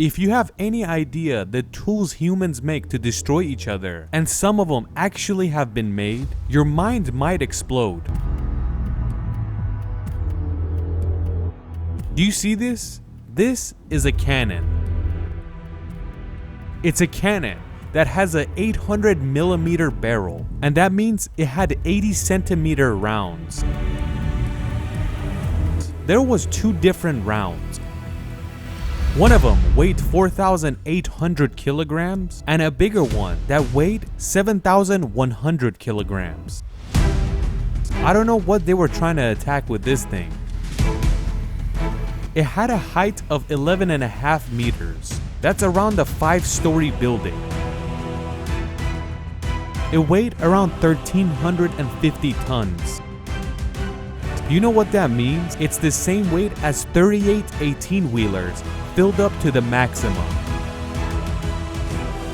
If you have any idea the tools humans make to destroy each other, and some of them actually have been made, your mind might explode. Do you see this? This is a cannon. It's a cannon that has an 800mm barrel, and that means it had 80cm rounds. There was 2 different rounds. One of them weighed 4,800 kilograms and a bigger one that weighed 7,100 kilograms. I don't know what they were trying to attack with this thing. It had a height of 11.5 meters. That's around a 5-story building. It weighed around 1,350 tons. You know what that means? It's the same weight as 38 18-wheelers filled up to the maximum.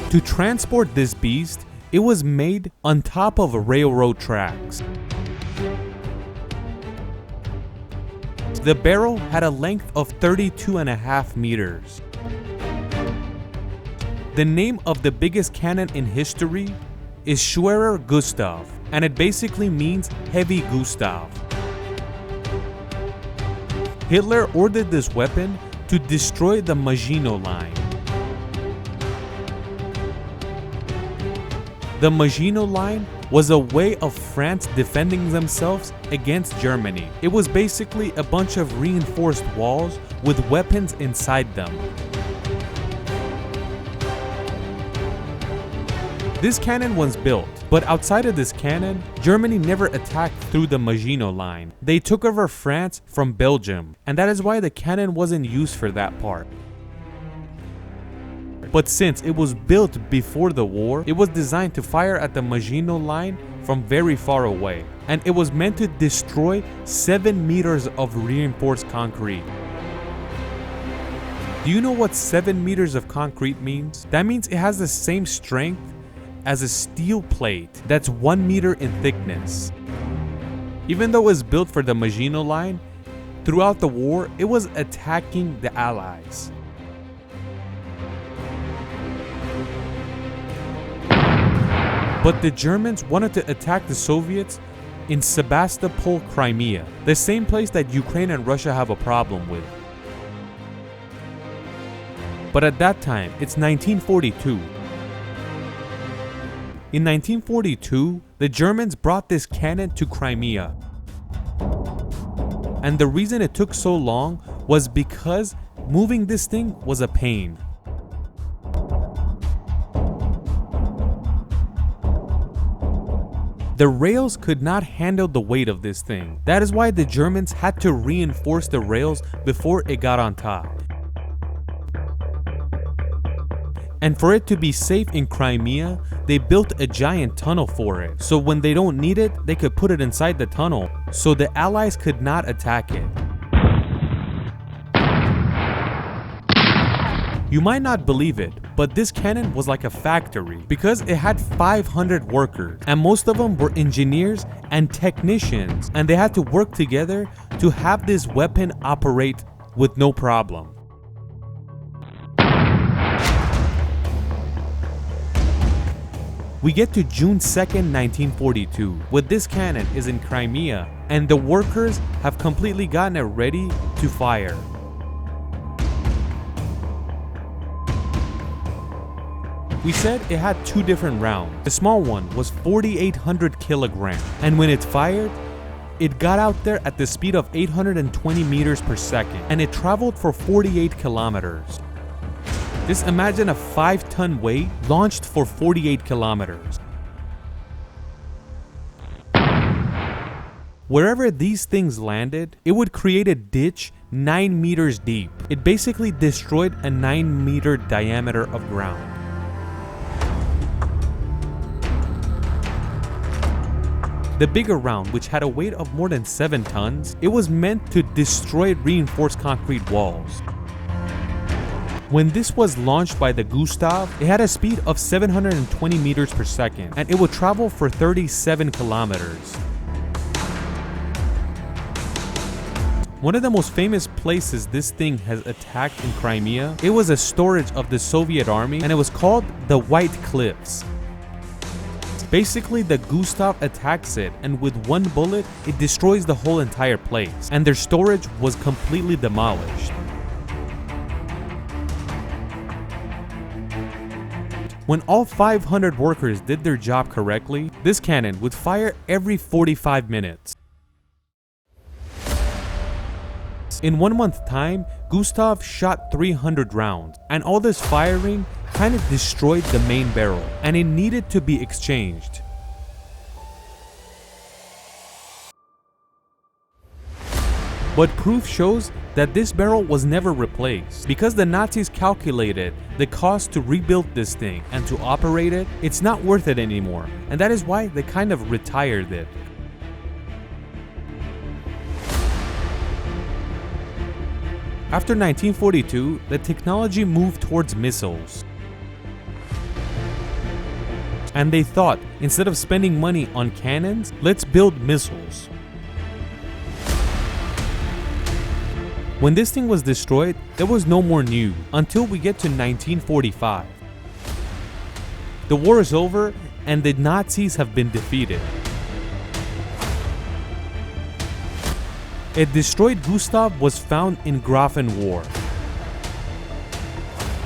To transport this beast, it was made on top of railroad tracks. The barrel had a length of 32.5 meters. The name of the biggest cannon in history is Schwerer Gustav, and it basically means heavy Gustav. Hitler ordered this weapon to destroy the Maginot Line. The Maginot Line was a way of France defending themselves against Germany. It was basically a bunch of reinforced walls with weapons inside them. This cannon was built, but outside of this cannon, Germany never attacked through the Maginot Line. They took over France from Belgium, and that is why the cannon wasn't used for that part. But since it was built before the war, it was designed to fire at the Maginot Line from very far away, and it was meant to destroy 7 meters of reinforced concrete. Do you know what 7 meters of concrete means? That means it has the same strength as a steel plate that's 1 meter in thickness. Even though it was built for the Maginot Line, throughout the war, it was attacking the Allies. But the Germans wanted to attack the Soviets in Sebastopol, Crimea, the same place that Ukraine and Russia have a problem with. But at that time, it's 1942. In 1942, the Germans brought this cannon to Crimea. And the reason it took so long was because moving this thing was a pain. The rails could not handle the weight of this thing. That is why the Germans had to reinforce the rails before it got on top. And for it to be safe in Crimea, they built a giant tunnel for it. So when they don't need it, they could put it inside the tunnel, so the Allies could not attack it. You might not believe it, but this cannon was like a factory because it had 500 workers, and most of them were engineers and technicians, and they had to work together to have this weapon operate with no problem. We get to June 2nd, 1942, with this cannon is in Crimea, and the workers have completely gotten it ready to fire. We said it had 2 different rounds. The small one was 4,800 kilograms, and when it fired, it got out there at the speed of 820 meters per second, and it traveled for 48 kilometers. Just imagine a 5-ton weight launched for 48 kilometers. Wherever these things landed, it would create a ditch 9 meters deep. It basically destroyed a 9-meter diameter of ground. The bigger round, which had a weight of more than 7 tons, it was meant to destroy reinforced concrete walls. When this was launched by the Gustav, it had a speed of 720 meters per second, and it would travel for 37 kilometers. One of the most famous places this thing has attacked in Crimea, it was a storage of the Soviet army, and it was called the White Cliffs. Basically, the Gustav attacks it, and with one bullet, it destroys the whole entire place, and their storage was completely demolished. When all 500 workers did their job correctly, this cannon would fire every 45 minutes. In 1 month's time, Gustav shot 300 rounds, and all this firing kind of destroyed the main barrel, and it needed to be exchanged. But proof shows that this barrel was never replaced. Because the Nazis calculated the cost to rebuild this thing and to operate it, it's not worth it anymore, and that is why they kind of retired it. After 1942, the technology moved towards missiles. And they thought, instead of spending money on cannons, let's build missiles. When this thing was destroyed, there was no more news until we get to 1945. The war is over and the Nazis have been defeated. A destroyed Gustav was found in Grafenwohr.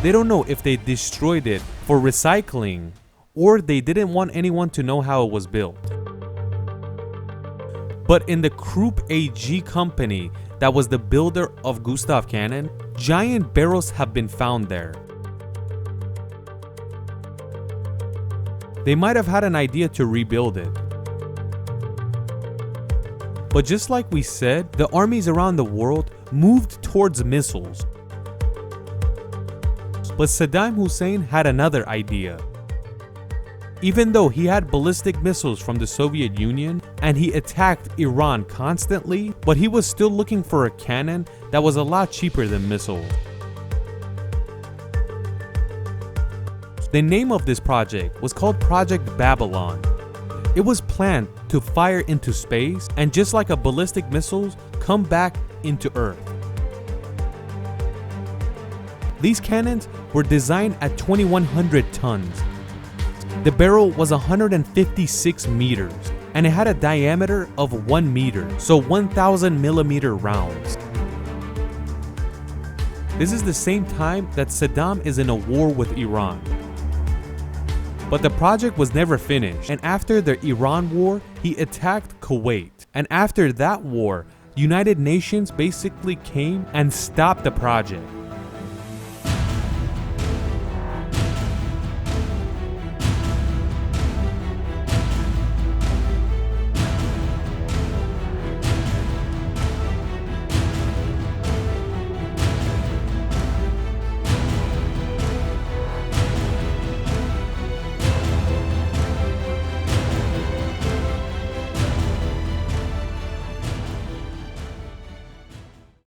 They don't know if they destroyed it for recycling or they didn't want anyone to know how it was built. But in the Krupp AG company that was the builder of Gustav cannon, giant barrels have been found there. They might have had an idea to rebuild it. But just like we said, the armies around the world moved towards missiles. But Saddam Hussein had another idea. Even though he had ballistic missiles from the Soviet Union and he attacked Iran constantly, but he was still looking for a cannon that was a lot cheaper than missiles. The name of this project was called Project Babylon. It was planned to fire into space and, just like a ballistic missiles, come back into Earth. These cannons were designed at 2,100 tons. The barrel was 156 meters and it had a diameter of 1 meter, so 1,000 millimeter rounds. This is the same time that Saddam is in a war with Iran. But the project was never finished, and after the Iran war, he attacked Kuwait. And after that war, United Nations basically came and stopped the project.